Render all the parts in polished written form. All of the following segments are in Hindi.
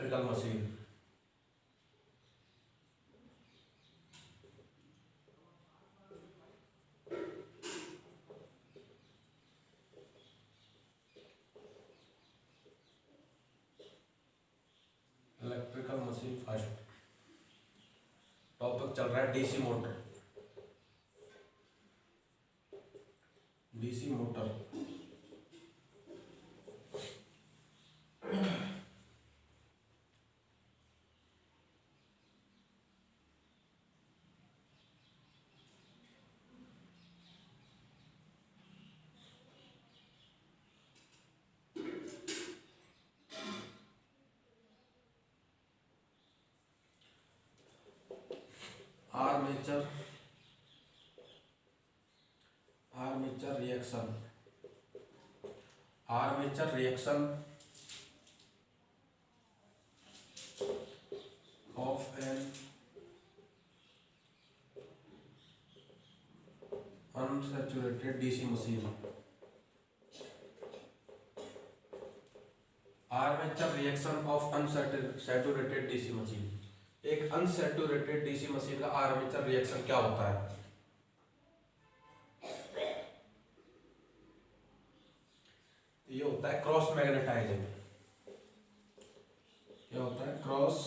Electrical machine. Electrical machine first. Topic चल रहा है DC motor. DC motor armature reaction. Armature reaction of N unsaturated DC machine. Armature reaction of unsaturated DC machine. एक अनसैचुरेटेड डीसी मशीन का आर्मेचर रिएक्शन क्या होता है? ये होता है क्रॉस मैग्नेटाइजिंग। क्या होता है? Cross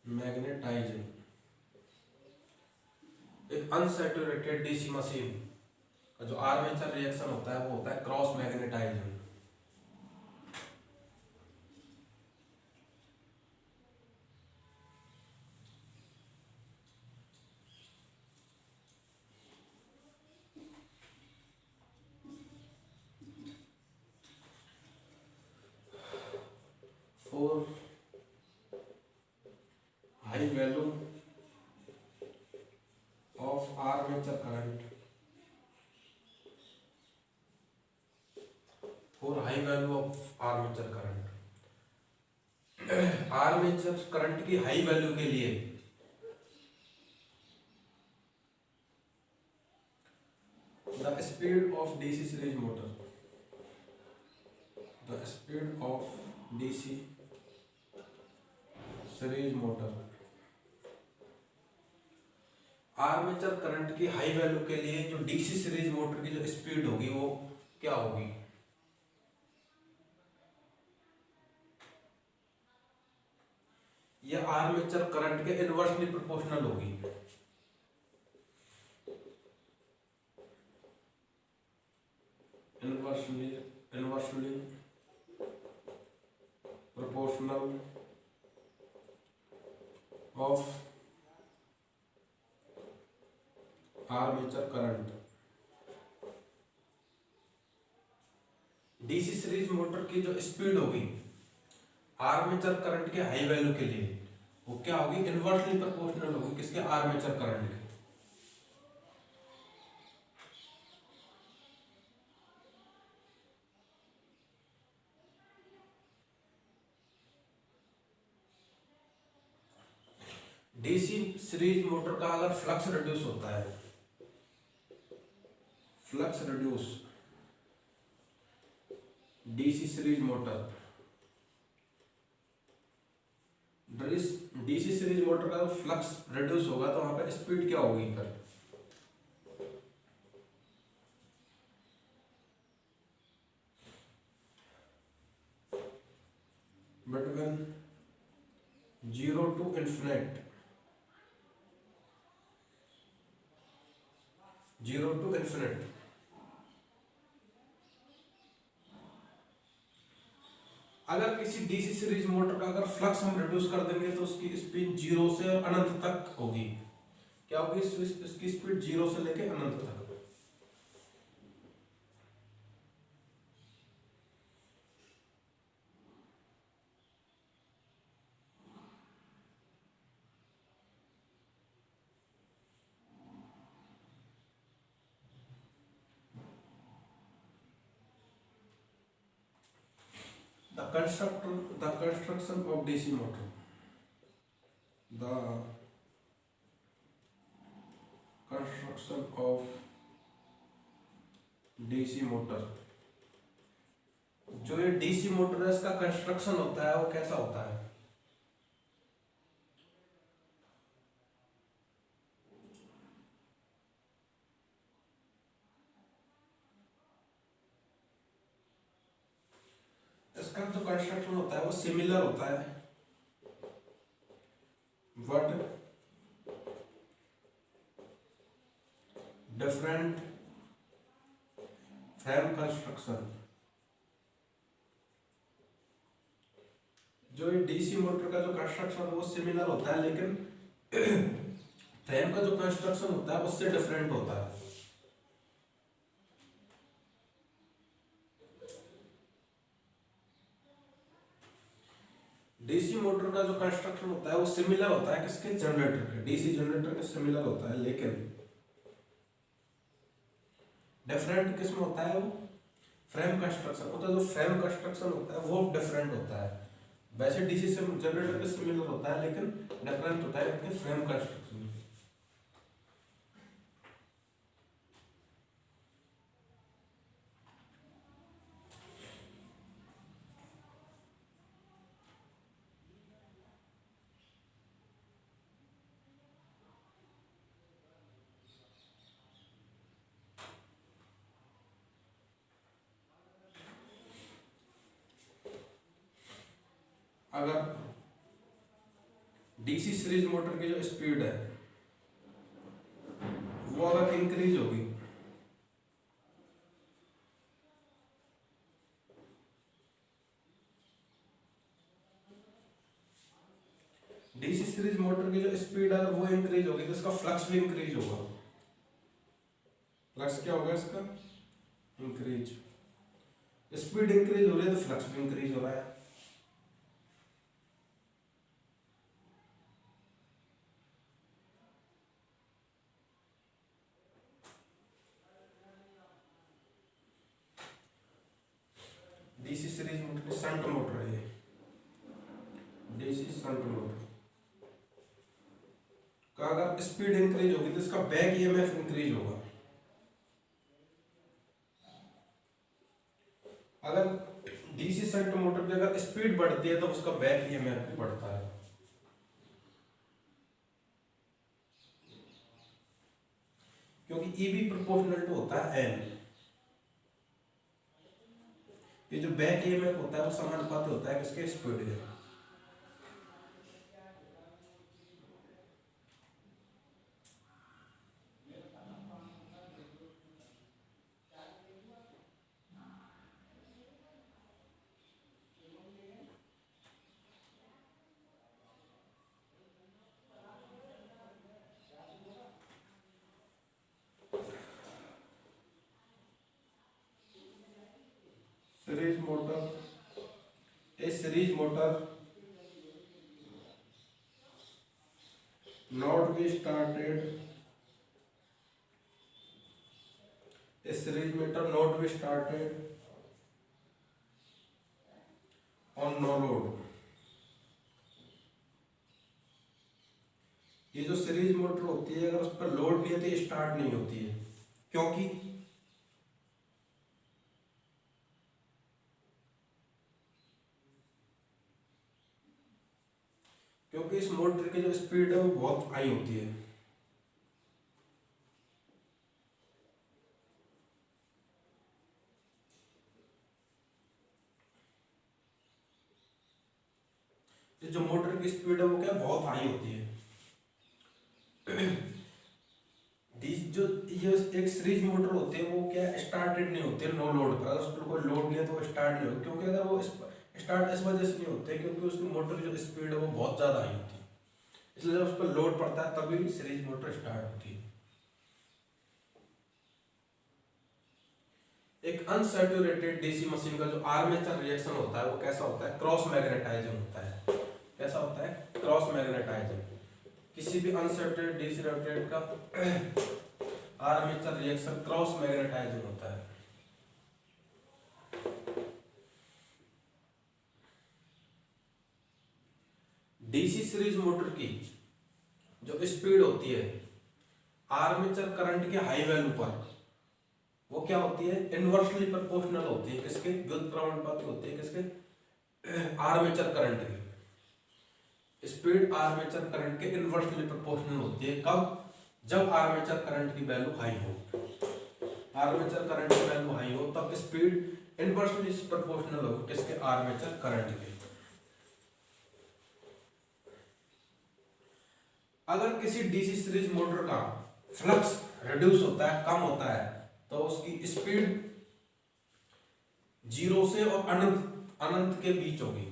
magnetising. एक अनसैचुरेटेड डीसी मशीन का जो आर्मेचर रिएक्शन होता है वो होता है cross magnetising. For high value of armature current, for high value of armature current, armature current की हाई वैल्यू के लिए the speed of DC series motor, the speed of DC series motor, armature current की हाई वैल्यू के लिए जो डीसी सीरीज मोटर की जो स्पीड होगी वो क्या होगी? यह आर्मेचर करंट के इनवर्सली प्रोपोर्शनल होगी। Inversely proportional of armature current. DC series motor की जो स्पीड होगी आर्मेचर करंट के हाई वैल्यू के लिए वो क्या होगी? इनवर्सली प्रोपोर्शनल होगी किसके? आर्मेचर करंट के। डीसी सीरीज मोटर का अगर फ्लक्स रिड्यूस होता है, flux reduce DC series motor, DC series motor का फ्लक्स रिड्यूस होगा तो वहां पर स्पीड क्या होगी? फिर between 0 to infinite, 0 to infinite, अगर किसी डीसी सीरीज मोटर का अगर फ्लक्स हम रिड्यूस कर देंगे तो उसकी स्पीड 0 से अनंत तक होगी। क्या होगी? इसकी स्पीड 0 से लेके अनंत तक। The construction of DC motor, the construction of DC motor, जो जो ये डीसी मोटर है इसका कंस्ट्रक्शन होता है वो कैसा होता है? इसका जो कंस्ट्रक्शन होता है वो सिमिलर होता है बट डिफरेंट फ्रेम कंस्ट्रक्शन। जो ये डीसी मोटर का जो कंस्ट्रक्शन है वो सिमिलर होता है, लेकिन फ्रेम का जो कंस्ट्रक्शन होता है उससे डिफरेंट होता है। डीसी मोटर का जो कंस्ट्रक्शन होता है वो सिमिलर होता है किसके? जनरेटर के, डीसी जनरेटर के सिमिलर होता है, लेकिन डिफरेंट किसमें होता है? वो फ्रेम कंस्ट्रक्शन होता है। जो फ्रेम कंस्ट्रक्शन होता है वो डिफरेंट होता है। वैसे डीसी से जनरेटर के सिमिलर होता है लेकिन डिफरेंट होता है इसके फ्रेम कंस्ट्रक्शन। अगर डीसी सीरीज मोटर की जो स्पीड है वो अगर इंक्रीज होगी डीसी सीरीज मोटर की जो स्पीड है वो इंक्रीज होगी तो इसका फ्लक्स भी इंक्रीज होगा। फ्लक्स क्या होगा इसका? इंक्रीज। स्पीड इंक्रीज हो रही है तो फ्लक्स भी इंक्रीज हो रहा है। DC series motor shunt motor है ये, डीसी शंट मोटर का अगर स्पीड इंक्रीज होगी तो इसका बैक ईएमएफ इंक्रीज होगा। अगर डीसी शंट मोटर की अगर स्पीड बढ़ती है तो उसका बैक ईएमएफ भी बढ़ता है। क्योंकि ईबी प्रोपोर्शनल टू होता है एन। ये जो बैक ईएमएफ होता है वो समानुपाती होता है किसके? स्पीड के। Series motor, a series motor not be started, a series motor not be started on no load। ये जो सीरीज मोटर होती है अगर उस पर लोड नहीं है तो ये स्टार्ट नहीं होती है। क्योंकि क्योंकि इस मोटर की जो स्पीड है वो बहुत हाई होती है। ये जो मोटर की स्पीड है वो क्या बहुत हाई होती है। जो ये एक सीरीज मोटर होती है वो क्या स्टार्टेड नहीं होती है नो लोड पर। अगर उस पर कोई लोड नहीं है तो वो स्टार्ट नहीं होगी। क्योंकि अगर वो स्टार्ट इस वजह से नहीं होते क्योंकि उसकी मोटर की जो स्पीड है वो बहुत ज़्यादा हाई होती है, इसलिए जब उस पर लोड पड़ता है तभी सीरीज मोटर स्टार्ट होती है। एक अनसैचुरेटेड डीसी मशीन का जो आर्मेचर रिएक्शन होता है वो कैसा होता है? क्रॉस मैग्नेटाइजिंग होता है। कैसा होता है? Cross magnetising. किसी भी अनसैचुरेटेड डीसी रोटेट का आर्मेचर रिएक्शन क्रॉस मैग्नेटाइजिंग होता है। डीसी सीरीज मोटर की जो स्पीड होती है आर्मेचर करंट के हाई वैल्यू पर वो क्या होती है, इनवर्सली प्रोपोर्शनल होती है किसके, व्युत्क्रमानुपाती होती है किसके, आर्मेचर करंट की। स्पीड आर्मेचर करंट के इनवर्सली प्रोपोर्शनल होती है, कब, जब आर्मेचर करंट की वैल्यू हाई हो, आर्मेचर करंट की वैल्यू हाई हो तब स्पीड इनवर्सली प्रोपोर्शनल हो किसके, आर्मेचर करंट के। अगर किसी डीसी सीरीज मोटर का फ्लक्स रिड्यूस होता है, कम होता है, तो उसकी स्पीड जीरो से और अनंत अनंत के बीच होगी।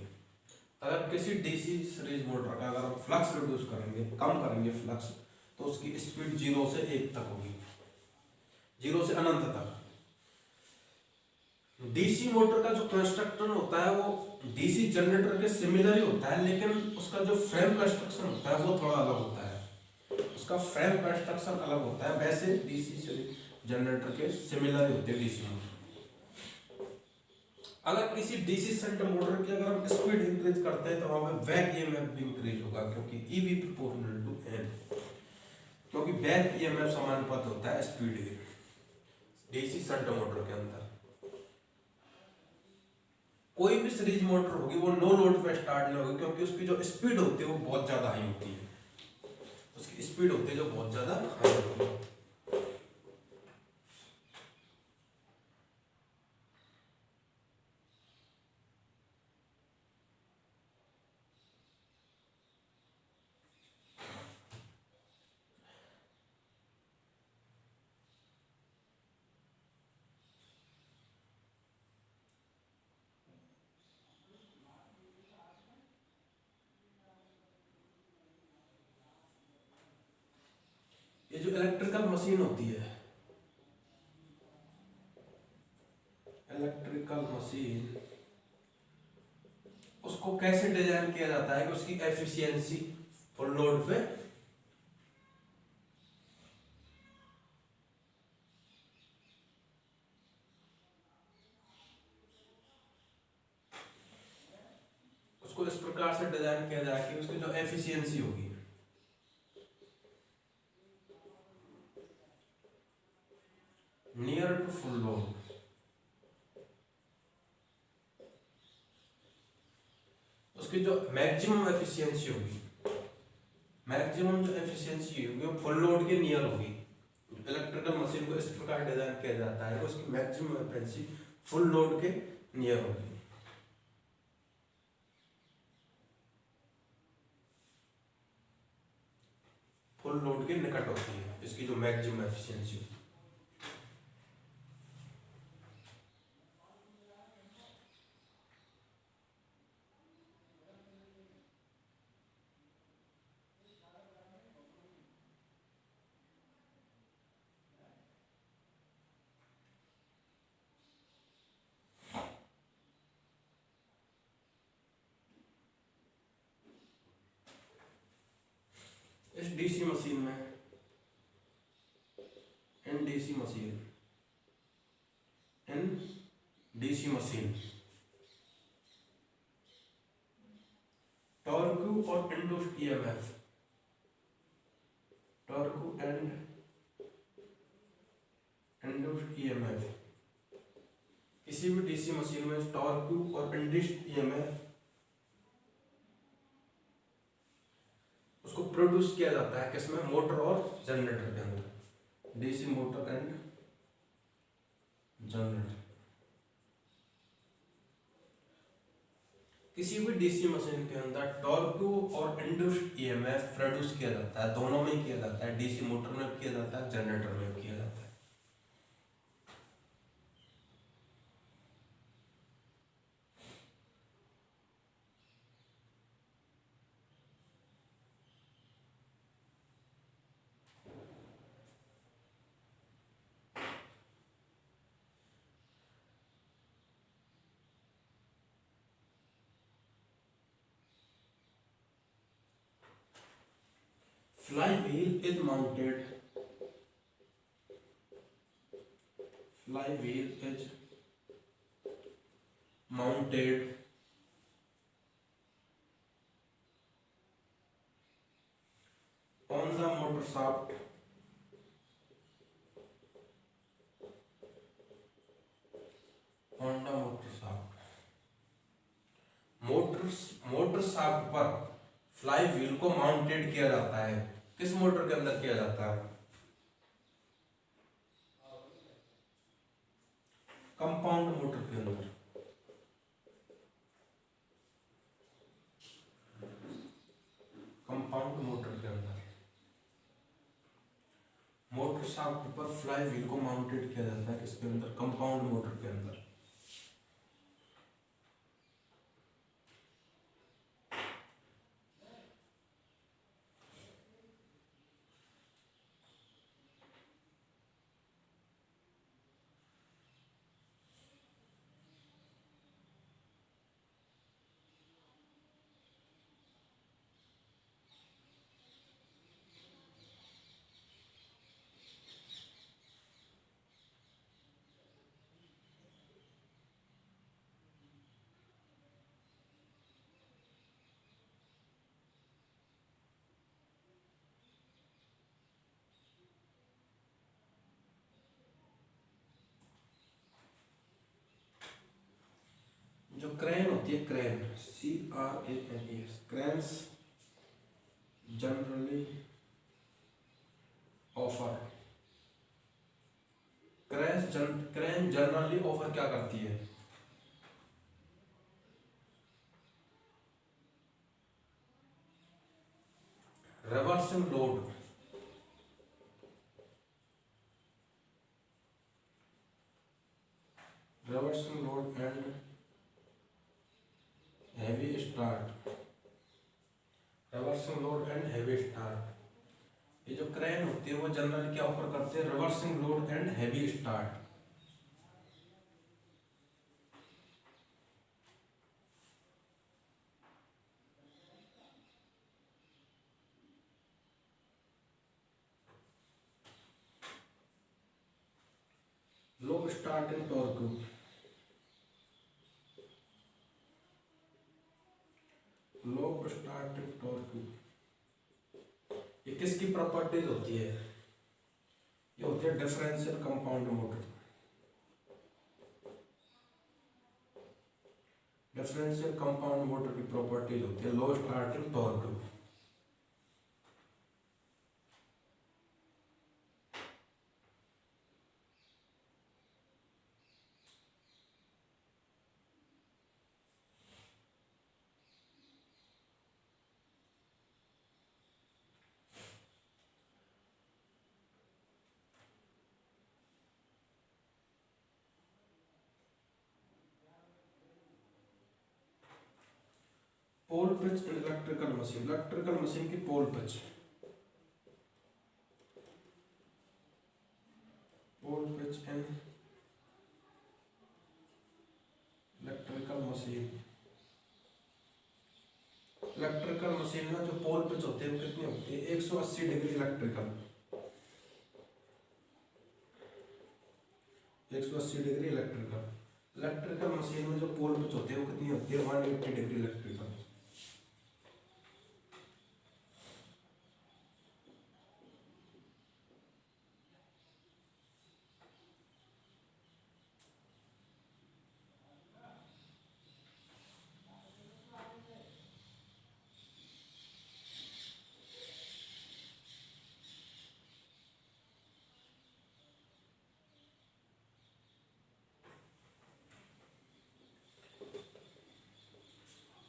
अगर किसी डीसी सीरीज मोटर का अगर हम फ्लक्स रिड्यूस करेंगे, कम करेंगे फ्लक्स, तो उसकी स्पीड जीरो से एक तक होगी, जीरो से अनंत तक। डीसी मोटर का जो कंस्ट्रक्शन होता है वो डीसी जनरेटर के सिमिलर ही होता है, लेकिन उसका जो फ्रेम कंस्ट्रक्शन होता है वो थोड़ा अलग होता है, उसका फ्रेम कंस्ट्रक्शन अलग होता है। वैसे डीसी जनरेटर के सिमिलर ही होते हैं डीसी मोटर। अगर किसी डीसी शंट मोटर की अगर हम स्पीड इंक्रीज करते हैं तो वहां पे बैक ईएमएफ भी इंक्रीज होगा, क्योंकि ईवी प्रोपोर्शनल टू एन, क्योंकि बैक ईएमएफ समानुपात होता है स्पीड के डीसी शंट मोटर के अंदर। कोई भी सीरीज मोटर होगी वो नो लोड पे स्टार्ट नहीं होगी, क्योंकि उसकी जो स्पीड होती है वो बहुत ज्यादा हाई होती है, उसकी स्पीड होती है जो बहुत ज्यादा हाई होती है। ये जो इलेक्ट्रिकल मशीन होती है, इलेक्ट्रिकल मशीन, उसको कैसे डिजाइन किया जाता है कि उसकी एफिशिएंसी फुल लोड पे उसको इस प्रकार से डिजाइन किया जाए कि उसकी जो एफिशिएंसी होगी नियर टू फुल लोड, उसकी जो मैक्सिमम एफिशिएंसी होगी, मैक्सिमम जो एफिशिएंसी होगी वो फुल लोड के नियर होगी। इलेक्ट्रिकल मशीन को इस प्रकार डिजाइन किया जाता है कि उसकी मैक्सिमम एफिशिएंसी फुल लोड के नियर होगी, फुल लोड के निकट होती है इसकी जो मैक्सिमम एफिशिएंसी होती है। इस डीसी मशीन में, in DC machine, in DC machine torque और induced EMF, torque and induced EMF, किसी भी डीसी मशीन में टॉर्क और इंड्यूस्ड ईएमएफ उसको प्रोड्यूस किया जाता है किसमें, मोटर और जनरेटर के अंदर, डीसी मोटर एंड जनरेटर। किसी भी डीसी मशीन के अंदर टॉर्क और इंड्यूस्ड ईएमएफ प्रोड्यूस किया जाता है, दोनों में किया जाता है, डीसी मोटर में किया जाता है, जनरेटर में किया जाता है। Flywheel is mounted. Flywheel is mounted on the motor shaft shaft पर फ्लाई व्हील को माउंटेड किया जाता है, किस मोटर के अंदर किया जाता है? कंपाउंड मोटर के अंदर। कंपाउंड मोटर के अंदर मोटर शाफ्ट पर फ्लाई व्हील को माउंटेड किया जाता है, किसके अंदर? कंपाउंड मोटर के अंदर। जो क्रेन होती है, crane, CRANES, cranes generally offer, crane generally offer क्या करती है? Reversing load, reversing load and heavy start, reversing load and heavy start. ये जो क्रेन होती है वो जनरली क्या ऑफर करते हैं? Reversing load and heavy start. Low starting torque, low starting torque, ये किसकी प्रॉपर्टीज होती है? ये होती है differential compound motor. Differential compound motor की प्रॉपर्टीज होती है low starting torque. Pole pitch in electrical machine, electrical machine की pole pitch, pole pitch in electrical machine. Electrical machine में जो पोल पिच होती है वो कितनी होती है? 180 degree electrical, 180 degree electrical. Electrical machine में जो पोल पिच होती है वो कितनी होती है? 180 degree electrical.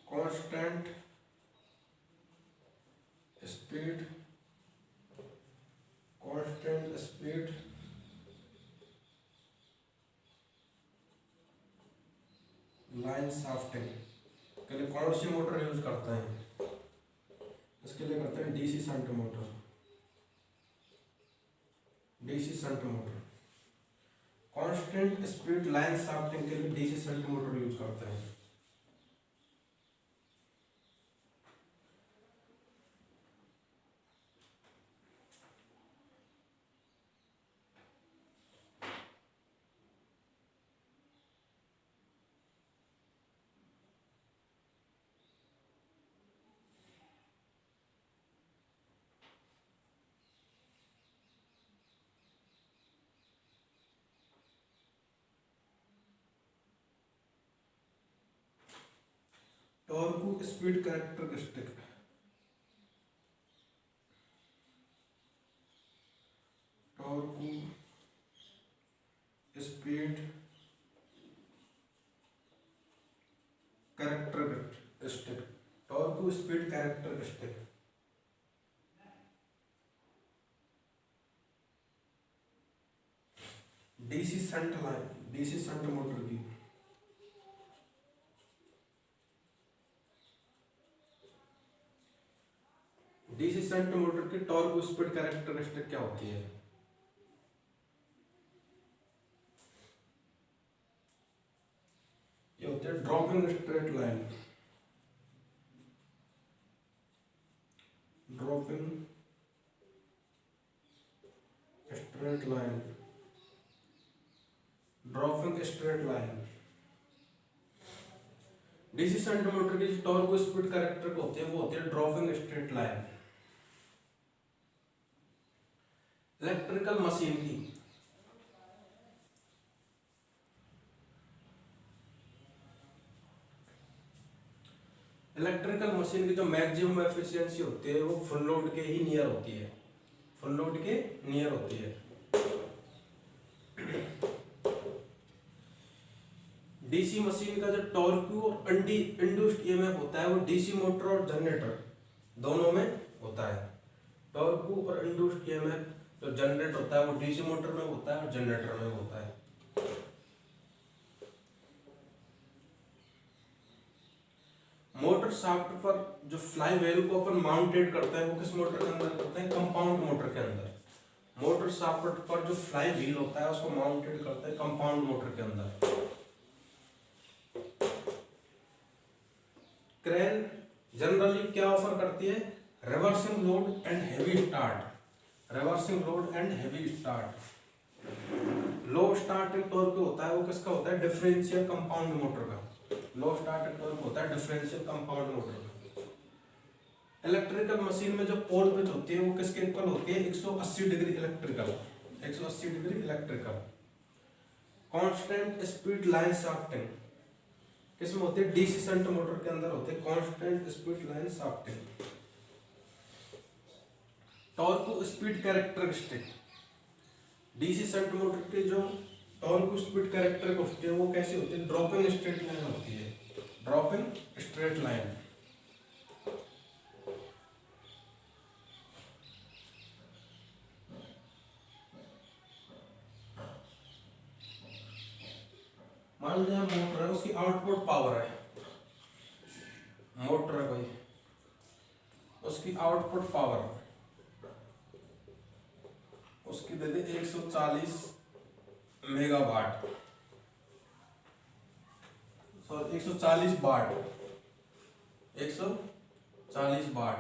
Constant speed, constant speed line shafting के लिए कौन सी मोटर यूज करते हैं? इसके लिए करते हैं DC shunt motor, DC shunt motor. Constant speed line shafting के लिए डीसी शंट मोटर यूज करते हैं। Torque speed characteristic, torque speed characteristic, torque speed characteristic. DC shunt line, DC shunt motor की डीसी शंट मोटर की टॉर्क स्पीड कैरेक्टरिस्टिक क्या होती है? ये होती है dropping straight line, dropping straight line, dropping straight line. DC shunt motor की टॉर्क स्पीड कैरेक्टर होती है वो होती है dropping straight line. Electrical machine की जो मैक्सिमम एफिशिएंसी होती है वो फुल लोड के ही नियर होती है, फुल लोड के नियर होती है। डीसी मशीन का जो टॉर्क और इंड्यूस्ड ईएमएफ होता है वो डीसी मोटर और जनरेटर दोनों में होता है। टॉर्क और इंड्यूस्ड ईएमएफ जो जनरेट होता है वो डीसी मोटर में होता है और जनरेटर में होता है। मोटर शाफ्ट पर जो फ्लाई व्हील को अपन माउंटेड करते हैं वो किस मोटर के अंदर करते हैं? कंपाउंड मोटर के अंदर। मोटर शाफ्ट पर जो फ्लाई व्हील होता है उसको माउंटेड करते हैं कंपाउंड मोटर के अंदर। क्रेन जनरली क्या ऑफर करती है? Reversing load and heavy start, reversing load and heavy start. Low starting torque होता है वो किसका होता है? डिफरेंशियल कंपाउंड मोटर का। लो स्टार्टिंग टॉर्क होता है डिफरेंशियल कंपाउंड मोटर का। इलेक्ट्रिकल मशीन में जो पोल पिच होती है वो किसके इक्वल होती है? 180 degree electrical, 180 degree electrical. Constant speed line shafting किसमें होती है? डीसी शंट मोटर के अंदर होते हैं constant speed line shafting. Torque speed characteristic, DC shunt motor के जो टॉर्क स्पीड कैरेक्टर होती है वो कैसी होती है? ड्रॉपिंग स्ट्रेट लाइन होती है, ड्रॉपिंग स्ट्रेट लाइन। मान लीजिए मोटर है, उसकी आउटपुट पावर है, मोटर है भाई, उसकी आउटपुट पावर उसकी दे दे 140 मेगावाट, सॉरी 140 वाट, 140 वाट।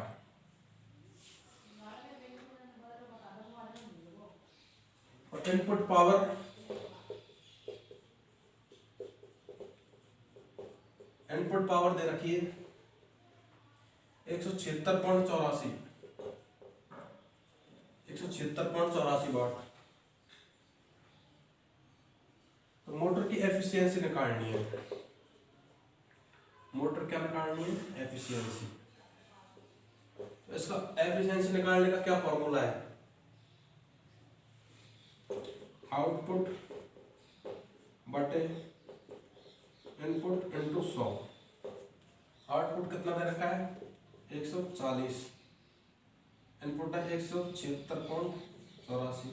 और इनपुट पावर, इनपुट पावर दे रखी है 176.84, 176.84 वाट। तो मोटर की एफिशिएंसी निकालनी है, मोटर क्या निकालनी है? एफिशिएंसी। तो इसका एफिशिएंसी निकालने का क्या फॉर्मूला है? आउटपुट बटे इनपुट इंटू 100। आउटपुट कितना दे रखा है? 140, इनपुट है 176.84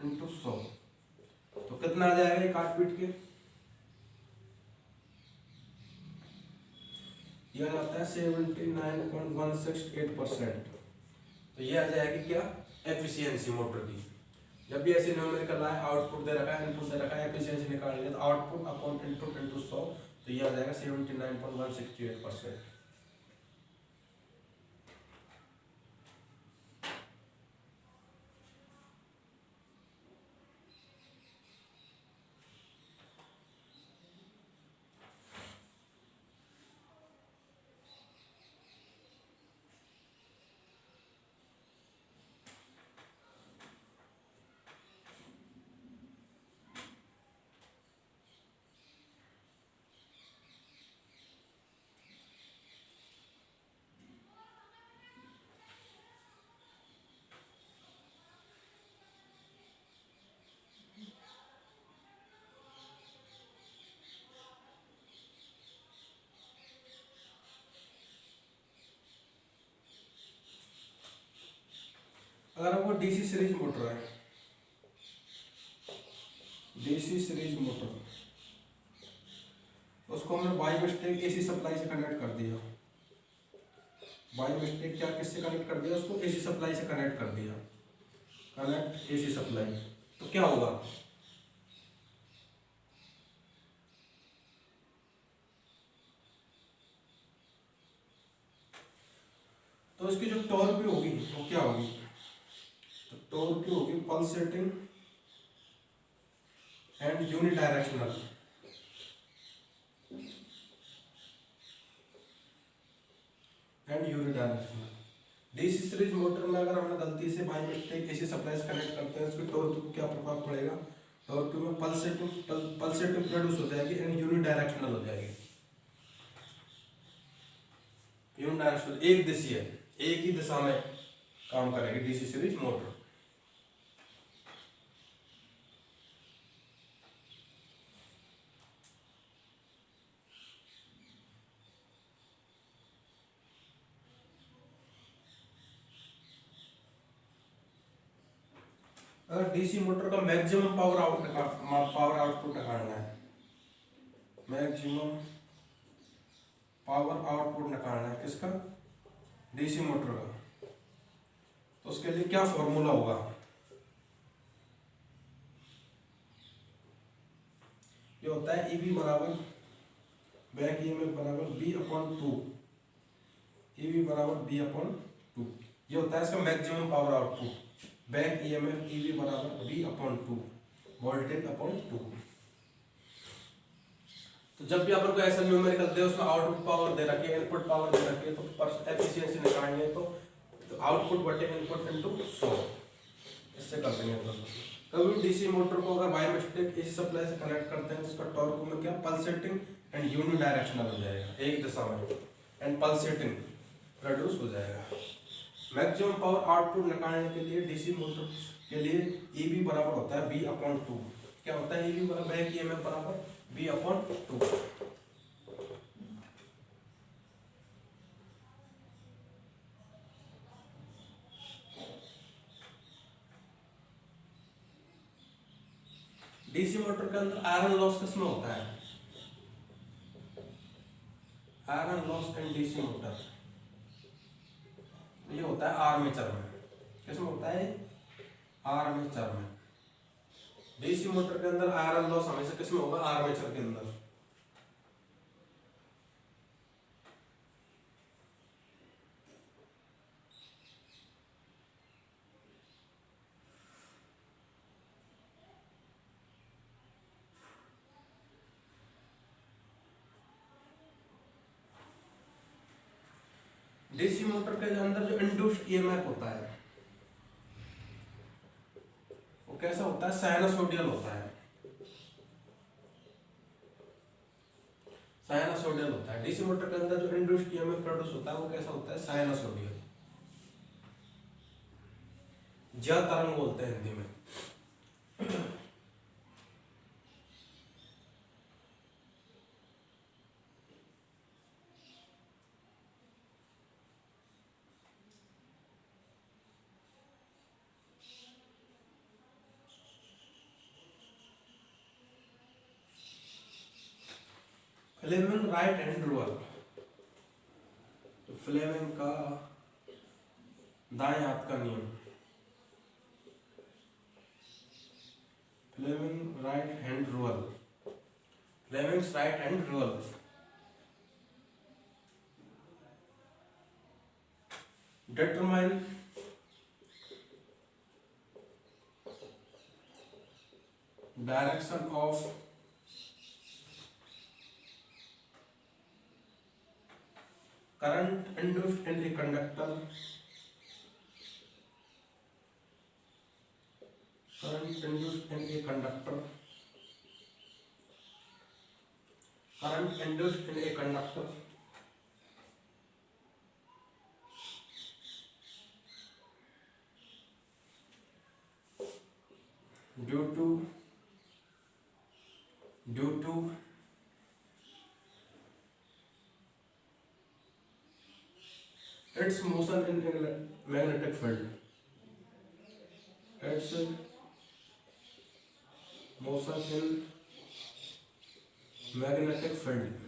इंटू 100, तो कितना आ जाएगा ये काट पीट के? यह आ जाता है 79.168%। तो ये आ जाएगी क्या? एफिशिएंसी मोटर की। जब भी ऐसे न्यूमेरिकल आए, आउटपुट दे रखा है, इनपुट दे रखा है, एफिशिएंसी निकालनी है तो आउटपुट अपॉन इनपुट इंटू 100, तो ये आ जाएगा 79.168%। अगर वो डीसी सीरीज मोटर है, डीसी सीरीज मोटर, उसको हमने बाई मिस्टेक एसी सप्लाई से कनेक्ट कर दिया, बाई मिस्टेक क्या किससे कनेक्ट कर दिया, उसको एसी सप्लाई से कनेक्ट कर दिया, कनेक्ट एसी सप्लाई, तो क्या होगा, तो इसकी जो टॉर्क भी होगी वो क्या होगी, तो टॉर्क की होगी pulsating and unidirectional, and unidirectional. DC series motor में अगर हमने गलती से बाई मिस्टेक एसी सप्लाई से कनेक्ट करते हैं, उसके टॉर्क को क्या प्रभाव पड़ेगा, टॉर्क में पल्सेटिंग प्रोड्यूस हो जाएगी एंड यूनिडायरेक्शनल हो जाएगी, यूनिडायरेक्शनल एक दिशीय, एक ही दिशा में काम करेगी डीसी सीरीज मोटर। अगर डीसी मोटर का मैक्सिमम पावर आउटपुट निकालना है, मैक्सिमम पावर आउटपुट निकालना है किसका, डीसी मोटर का, तो उसके लिए क्या फॉर्मूला होगा, ये होता है ईबी बराबर बैक ईएमएफ बराबर बी अपॉन टू, ईबी बराबर बी अपॉन टू, ये होता है इसका maximum power output, back EMF EB बराबर B upon two, voltage upon two. तो जब भी अपन को ऐसा न्यूमेरिकल दे उसमें आउटपुट पावर दे रखी है, इनपुट पावर दे रखी है, तो एफिशिएंसी निकालनी है तो आउटपुट बटे इनपुट इनटू 100, इससे कर देंगे। कभी डीसी मोटर को अगर बाय मिस्टेक एसी सप्लाई से कनेक्ट करते हैं तो उसका टॉर्क में क्या पल्सेटिंग एंड यूनिडायरेक्शनल हो जाएगा, एक दिशा में एंड पल्सेटिंग प्रोड्यूस हो जाएगा। मैक्सिमम पावर आउटपुट निकालने के लिए डीसी मोटर के लिए ईबी बराबर होता है बी अपॉन टू, क्या होता है ईबी बराबर बैक ईएमएफ बराबर B upon two. DC motor के अंदर आयरन लॉस किसमें होता है, iron loss in DC motor, ये होता है आर्मेचर में, किसमें होता है, आर्मेचर में। डीसी मोटर के अंदर आयरन लॉस हमेशा किसमें होगा, आर्मेचर के अंदर। डीसी मोटर के अंदर जो इंड्यूस्ड ईएमएफ होता है वो कैसा होता है, साइनसोडियल होता है, साइनसोडियल होता है। डीसी मोटर के अंदर जो इंड्यूस्ड ईएमएफ प्रोड्यूस होता है वो कैसा होता है, साइनसोडियल, ज्या तरंग बोलते हैं हिंदी में। फ्लेमिंग राइट हैंड रूल, तो फ्लेमिंग का दाएं हाथ का नियम, Fleming right hand rule, Fleming's right hand rule, determine direction of current induced in a conductor, current induced in a conductor, current induced in a conductor due to its motion in magnetic field, its motion in magnetic field.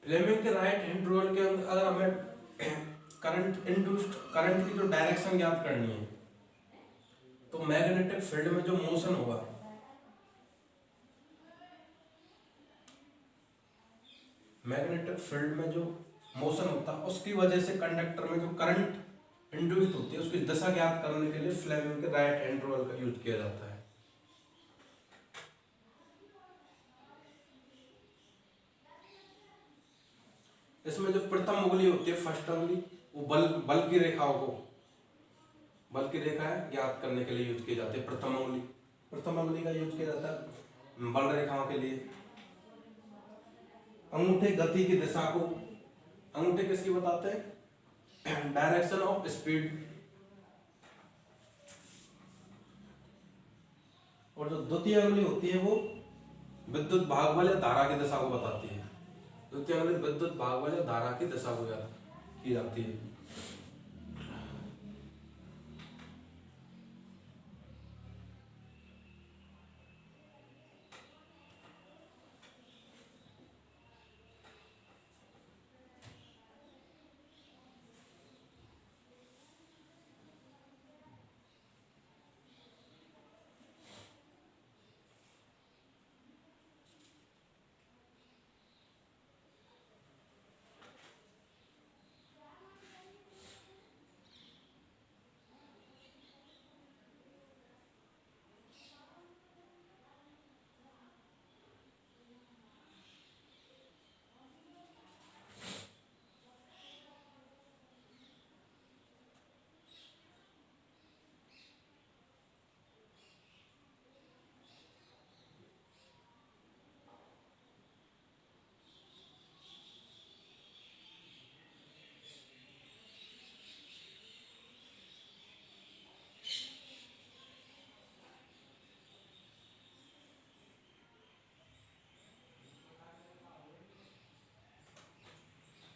Fleming के राइट हैंड रूल के अंदर अगर हमें करंट इंड्यूस्ड करंट की जो डायरेक्शन ज्ञात करनी है, तो मैग्नेटिक फील्ड में जो मोशन होगा, मैग्नेटिक फील्ड में जो मोशन होता है उसकी वजह से कंडक्टर में जो करंट इंड्यूस्ड होती है उसकी दिशा ज्ञात करने के लिए फ्लेमिंग के राइट हैंड रूल का यूज किया जाता है। इसमें जो प्रथम उंगली होती है, फर्स्ट उंगली, वो बल की रेखाओं को, बल की रेखा है ज्ञात करने के लिए यूज की जाती है। प्रथम उंगली का यूज किया जाता है बल रेखाओं के लिए। अंगूठे गति की दिशा को, अंगूठे किसकी बताते हैं? Direction of speed. और जो द्वितीय उंगली होती है वो विद्युत भागबल या धारा की दिशा को बताती है। द्वितीय उंगली विद्युत भागबल या धारा की दिशा को की जाती है।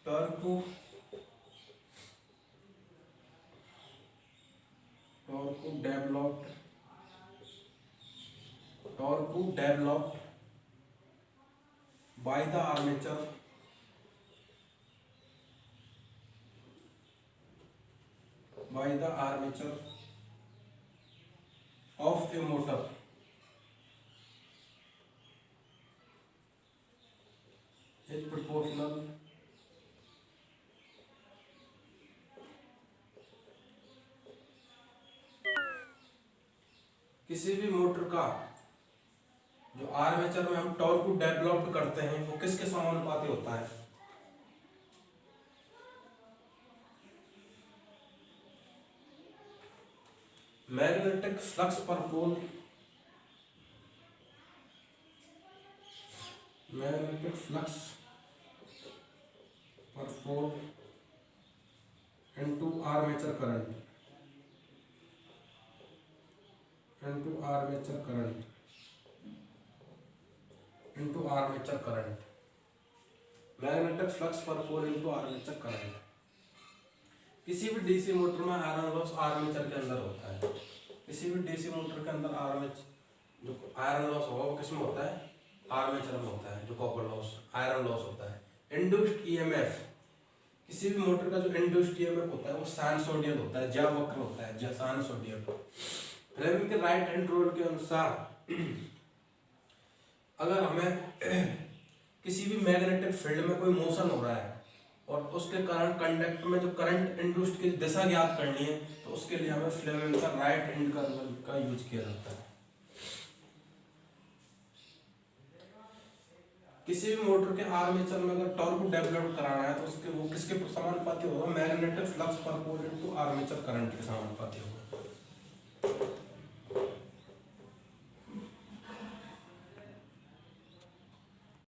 Torque developed by the armature of a motor is proportional किसी भी मोटर का जो आर्मेचर में हम टॉर्क को डेवलप करते हैं वो किसके समानुपाती होता है? मैग्नेटिक फ्लक्स पर पोल, मैग्नेटिक फ्लक्स पर pole into armature current, into armature current, into armature current. Magnetic flux पर पोल इनटू आर्मेचर करंट। किसी भी डीसी मोटर में आयरन लॉस आर्मेचर के अंदर होता है। किसी भी डीसी मोटर के अंदर आर्मेचर जो आयरन लॉस होगा वो किसमें होता है? आर्मेचर में होता है। जो कॉपर लॉस आयरन लॉस होता है। इंड्यूस्ड ईएमएफ, किसी भी मोटर का जो इंड्यूस्ड ईएमएफ होता है वो साइनसोइडल होता है, ज्यावक्र होता है, साइनसोइडल। फ्लेमिंग के राइट हैंड रूल के अनुसार अगर हमें किसी भी मैग्नेटिक फील्ड में कोई मोशन हो रहा है और उसके कारण कंडक्टर में जो करंट इंड्यूस्ड की दिशा ज्ञात करनी है, तो उसके लिए हमें फ्लेमिंग का राइट हैंड का यूज किया जाता है। किसी भी मोटर के आर्मेचर में अगर टॉर्क को डेवलप कराना है तो उसके वो किसके समानुपाती होगा? मैग्नेटिक फ्लक्स पर पोल इनटू आर्मेचर करंट के समानुपाती।